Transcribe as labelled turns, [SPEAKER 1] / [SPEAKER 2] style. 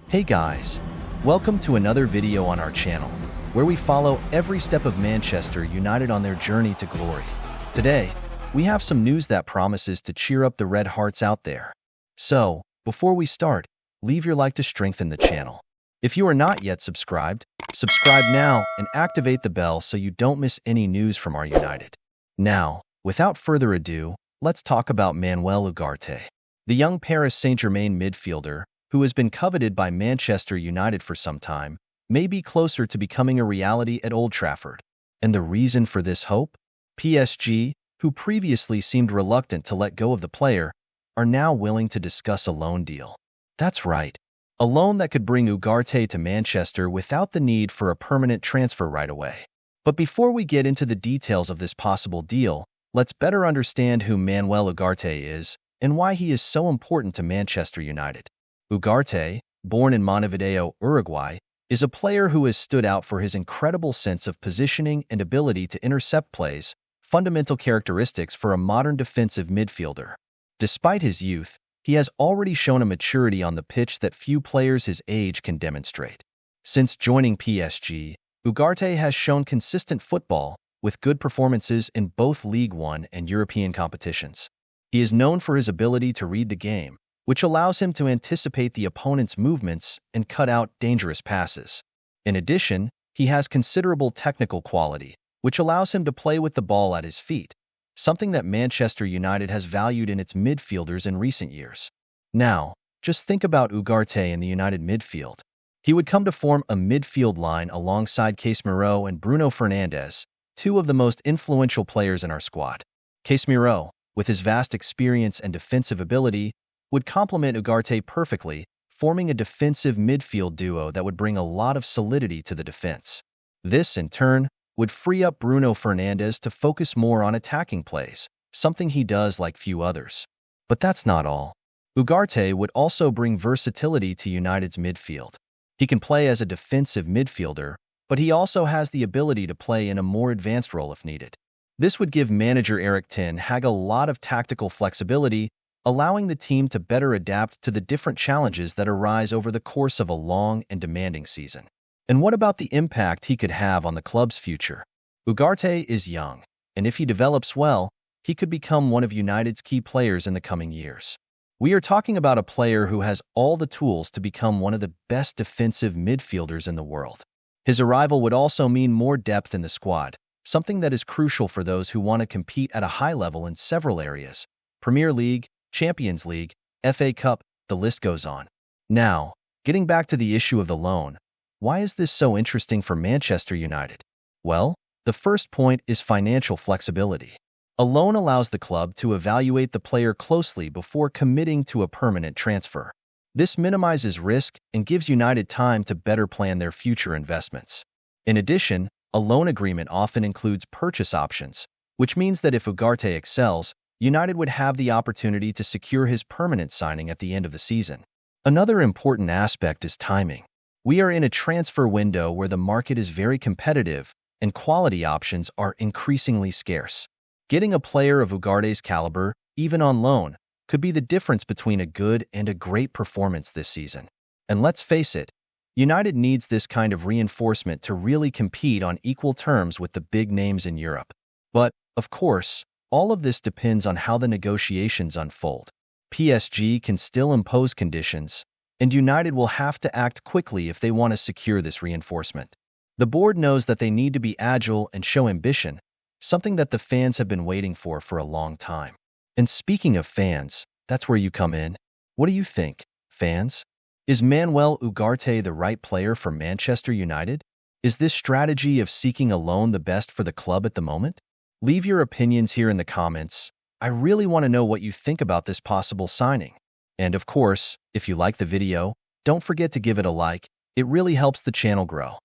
[SPEAKER 1] Hey guys, welcome to another video on our channel, where we follow every step of Manchester United on their journey to glory. Today, we have some news that promises to cheer up the Red Hearts out there. So, before we start, leave your like to strengthen the channel. If you are not yet subscribed, subscribe now and activate the bell so you don't miss any news from our United. Now, without further ado, let's talk about Manuel Ugarte. The young Paris Saint-Germain midfielder, who has been coveted by Manchester United for some time, may be closer to becoming a reality at Old Trafford. And the reason for this hope? PSG, who previously seemed reluctant to let go of the player, are now willing to discuss a loan deal. That's right, a loan that could bring Ugarte to Manchester without the need for a permanent transfer right away. But before we get into the details of this possible deal, let's better understand who Manuel Ugarte is and why he is so important to Manchester United. Ugarte, born in Montevideo, Uruguay, is a player who has stood out for his incredible sense of positioning and ability to intercept plays, fundamental characteristics for a modern defensive midfielder. Despite his youth, he has already shown a maturity on the pitch that few players his age can demonstrate. Since joining PSG, Ugarte has shown consistent football, with good performances in both League One and European competitions. He is known for his ability to read the game, which allows him to anticipate the opponent's movements and cut out dangerous passes. In addition, he has considerable technical quality, which allows him to play with the ball at his feet, something that Manchester United has valued in its midfielders in recent years. Now, just think about Ugarte in the United midfield. He would come to form a midfield line alongside Casemiro and Bruno Fernandes, two of the most influential players in our squad. Casemiro, with his vast experience and defensive ability, would complement Ugarte perfectly, forming a defensive midfield duo that would bring a lot of solidity to the defense. This, in turn, would free up Bruno Fernandes to focus more on attacking plays, something he does like few others. But that's not all. Ugarte would also bring versatility to United's midfield. He can play as a defensive midfielder, but he also has the ability to play in a more advanced role if needed. This would give manager Erik ten Hag a lot of tactical flexibility, allowing the team to better adapt to the different challenges that arise over the course of a long and demanding season. And what about the impact he could have on the club's future? Ugarte is young, and if he develops well, he could become one of United's key players in the coming years. We are talking about a player who has all the tools to become one of the best defensive midfielders in the world. His arrival would also mean more depth in the squad, something that is crucial for those who want to compete at a high level in several areas: Premier League, Champions League, FA Cup, the list goes on. Now, getting back to the issue of the loan, why is this so interesting for Manchester United? Well, the first point is financial flexibility. A loan allows the club to evaluate the player closely before committing to a permanent transfer. This minimizes risk and gives United time to better plan their future investments. In addition, a loan agreement often includes purchase options, which means that if Ugarte excels, United would have the opportunity to secure his permanent signing at the end of the season. Another important aspect is timing. We are in a transfer window where the market is very competitive and quality options are increasingly scarce. Getting a player of Ugarte's caliber, even on loan, could be the difference between a good and a great performance this season. And let's face it, United needs this kind of reinforcement to really compete on equal terms with the big names in Europe. But, of course, all of this depends on how the negotiations unfold. PSG can still impose conditions, and United will have to act quickly if they want to secure this reinforcement. The board knows that they need to be agile and show ambition, something that the fans have been waiting for a long time. And speaking of fans, that's where you come in. What do you think, fans? Is Manuel Ugarte the right player for Manchester United? Is this strategy of seeking a loan the best for the club at the moment? Leave your opinions here in the comments. I really want to know what you think about this possible signing. And of course, if you like the video, don't forget to give it a like. It really helps the channel grow.